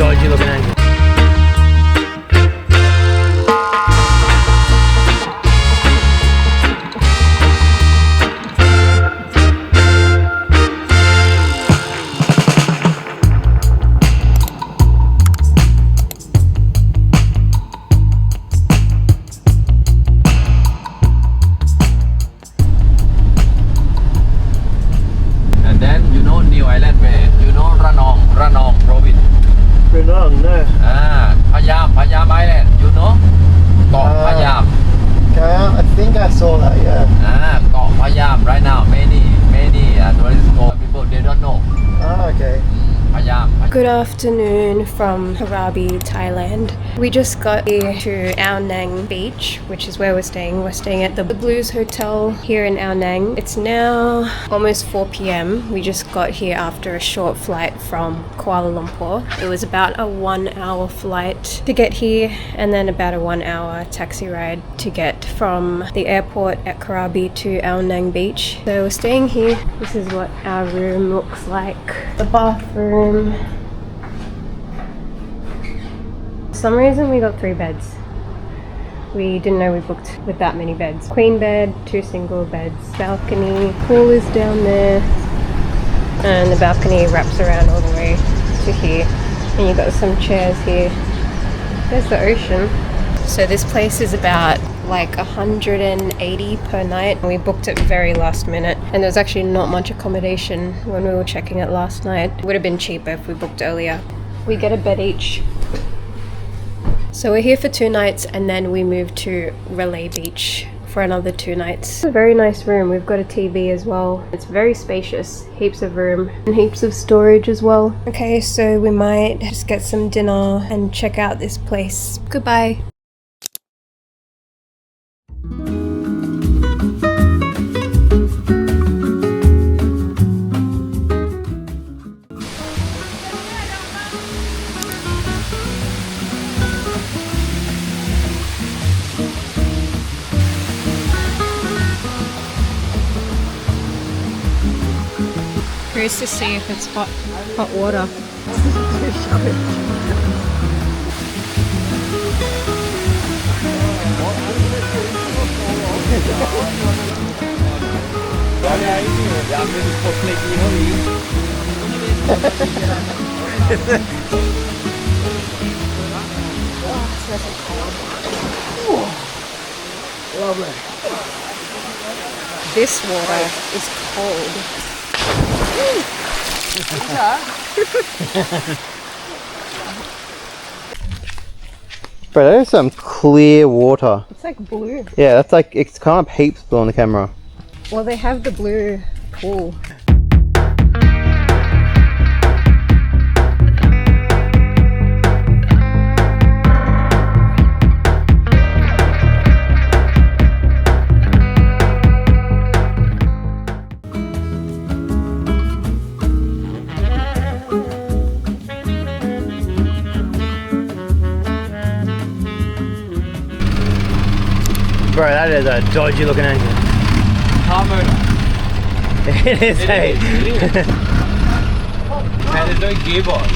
dodgy looking angle. Renong, no. Payam Island, you know? Got Payam. I think I saw that, yeah. Got Payam right now. Many tourists go. People they don't know. Okay. Payam. Good afternoon from Krabi, Thailand. We just got here to Ao Nang Beach, which is where we're staying. We're staying at the Blues Hotel here in Ao Nang. It's now almost 4 p.m. We just got here after a short flight from Kuala Lumpur. It was about a 1-hour flight to get here and then about a 1-hour taxi ride to get from the airport at Krabi to Ao Nang Beach. So we're staying here. This is what our room looks like. The bathroom. For some reason we got 3 beds. We didn't know we booked with that many beds. Queen bed, 2 single beds, balcony, pool is down there, and the balcony wraps around all the way to here. And you got some chairs here. There's the ocean. So this place is about like 180 per night. We booked it very last minute and there was actually not much accommodation when we were checking it last night. It would have been cheaper if we booked earlier. We get a bed each. So we're here for 2 nights and then we move to Railay Beach for another 2 nights. It's a very nice room. We've got a TV as well. It's very spacious, heaps of room and heaps of storage as well. Okay, so we might just get some dinner and check out this place. Goodbye. Curious to see if it's hot water. Lovely. This water is cold. Bro, that is some clear water. It's like blue. Yeah, that's like, it's kind of peeps blue on the camera. Well, they have the blue pool. Bro, that is a dodgy looking engine. Car motor. It is, hey. And there's no gearbox.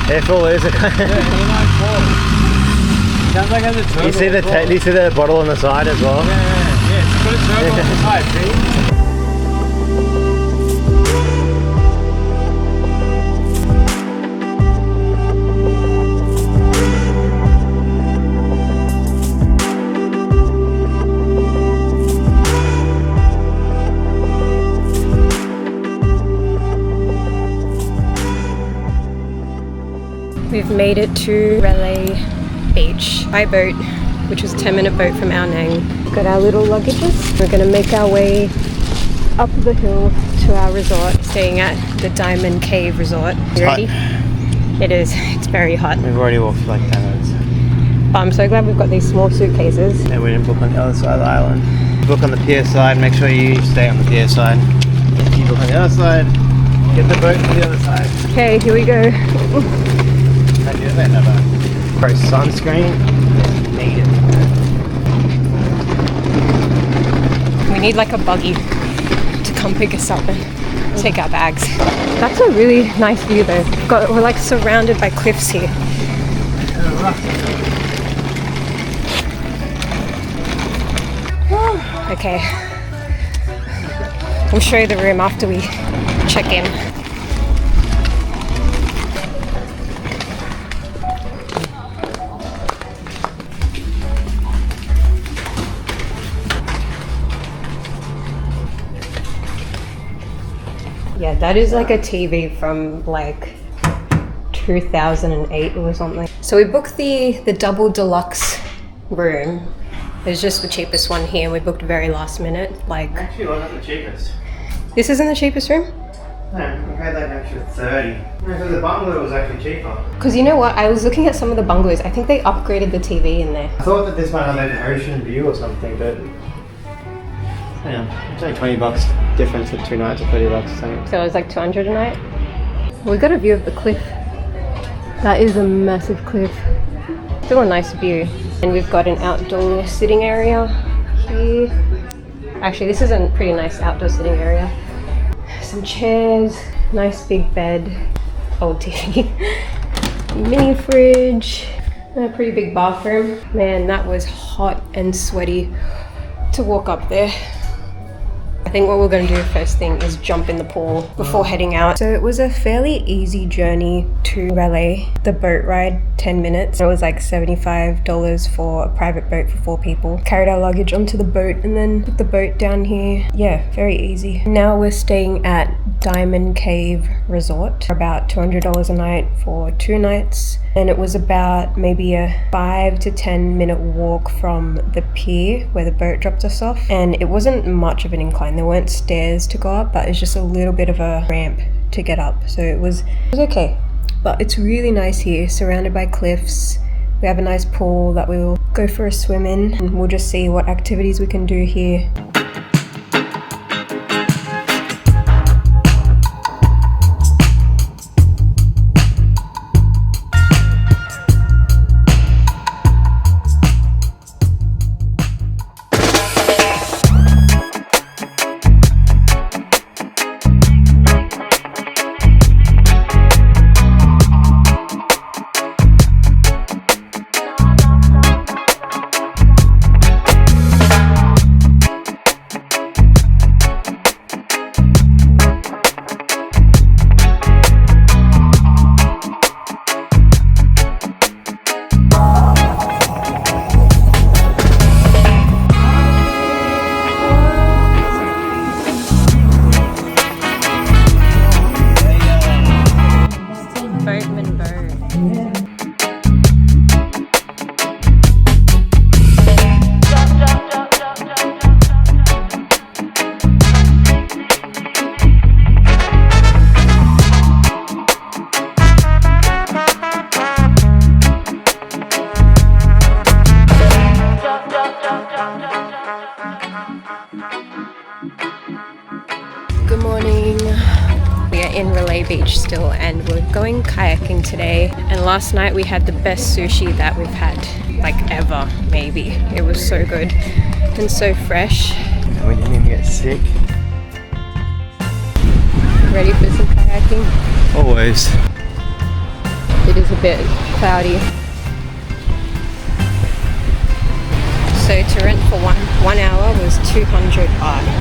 Careful, is it? Sounds like it has a turbo. You see the bottle on the side as well? Yeah. It's got a turbo on the side, see? We've made it to Railay Beach by boat, which was a 10-minute boat from Ao Nang. Got our little luggages. We're gonna make our way up the hill to our resort, staying at the Diamond Cave Resort. You ready? It is. It's very hot. We've already walked for like 10 minutes. But I'm so glad we've got these small suitcases. And we didn't book on the other side of the island. Book on the pier side, make sure you stay on the pier side. If you book on the other side, get the boat to the other side. Okay, here we go. Pro sunscreen, need it. We need like a buggy to come pick us up. take our bags. That's a really nice view though. We're like surrounded by cliffs here. Okay. We'll show you the room after we check in. Yeah, that is like a TV from like 2008 or something. So we booked the double deluxe room. It's just the cheapest one here. We booked very last minute. Like, Actually, it wasn't the cheapest. this isn't the cheapest room? No, we paid like an extra 30. No, because the bungalow was actually cheaper. Because you know what? I was looking at some of the bungalows. I think they upgraded the TV in there. I thought that this might have like an ocean view or something, but yeah, it's only $20 difference for 2 nights or $30 or something. So it was like 200 a night. We got a view of the cliff. That is a massive cliff. Still a nice view. And we've got an outdoor sitting area here. Actually, this is a pretty nice outdoor sitting area. Some chairs, nice big bed, old TV, mini fridge, and a pretty big bathroom. Man, that was hot and sweaty to walk up there. I think what we're going to do first thing is jump in the pool before heading out. So it was a fairly easy journey to Railay. The boat ride, 10 minutes. It was like $75 for a private boat for 4 people. Carried our luggage onto the boat and then put the boat down here. Yeah, very easy. Now we're staying at Diamond Cave Resort for about $200 a night for 2 nights. And it was about maybe a 5 to 10 minute walk from the pier where the boat dropped us off. And it wasn't much of an incline. There weren't stairs to go up, but it's just a little bit of a ramp to get up. So it was okay. But it's really nice here, surrounded by cliffs. We have a nice pool that we'll go for a swim in, and we'll just see what activities we can do here. Good morning. We are in Railay Beach still and we're going kayaking today. And last night we had the best sushi that we've had like ever, maybe. It was so good and so fresh. And we didn't even get sick. Ready for some kayaking? Always. It is a bit cloudy. So to rent for one hour was 200 baht.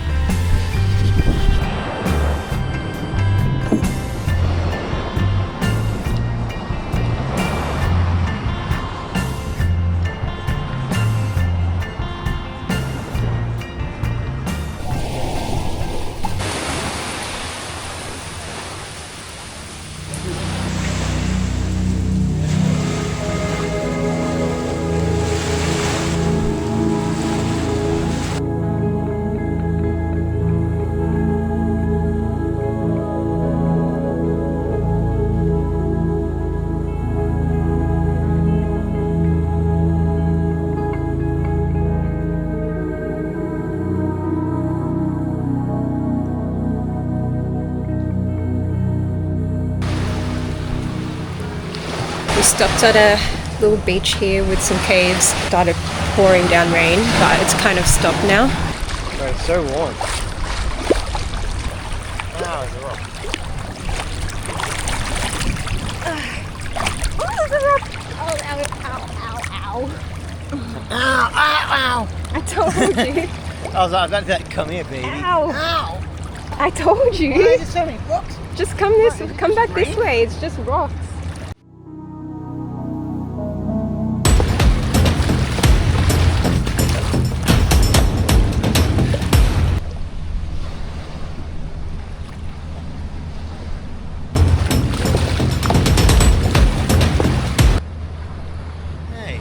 We stopped at a little beach here with some caves. Started pouring down rain, but it's kind of stopped now. Bro, it's so warm. Wow. Oh, it's a rock. Oh, there's a rock! Oh, ow. Ow, ow, ow! I told you. I was about to come here, baby. Ow. Ow! I told Why you. are there so many rocks? Just come back this way. It's just rocks. Hey.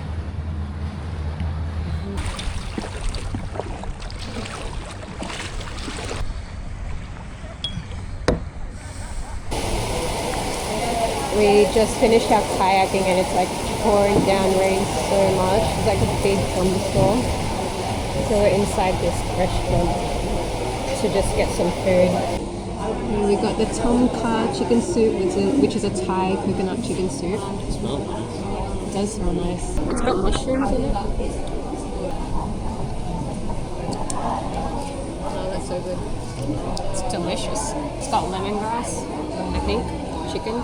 We just finished our kayaking and it's like pouring down rain so much. It's like a big thunderstorm. So we're inside this restaurant to just get some food. And we got the tom kha chicken soup, which is a Thai coconut chicken soup. It smells nice. It does smell nice. It's got mushrooms in it. Oh, that's so good. It's delicious. It's got lemongrass, I think, chicken,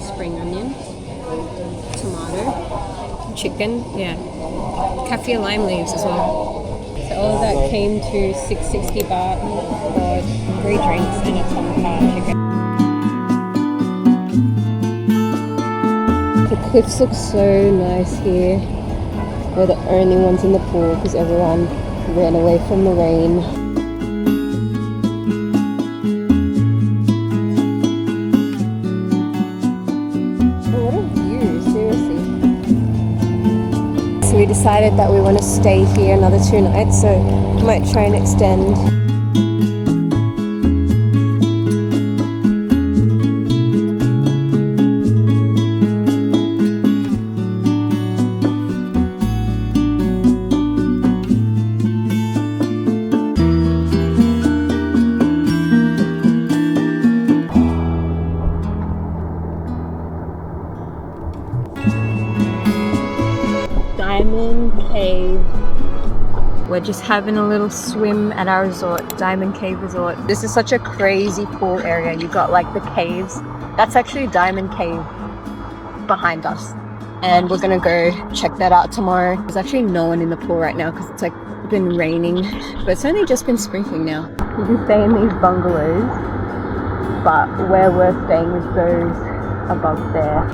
spring onion, tomato, chicken, yeah. Kaffir lime leaves as well. So all of that came to 660 baht for 3 drinks and a tom kha chicken. The cliffs look so nice here. We're the only ones in the pool because everyone ran away from the rain. Oh, what a view, seriously. So we decided that we want to stay here another 2 nights, so we might try and extend. Diamond Cave. We're just having a little swim at our resort, Diamond Cave Resort. This is such a crazy pool area. You got like the caves. That's actually Diamond Cave behind us. And we're gonna go check that out tomorrow. There's actually no one in the pool right now because it's like been raining, but it's only just been sprinkling now. You can stay in these bungalows, but where we're staying is those above there.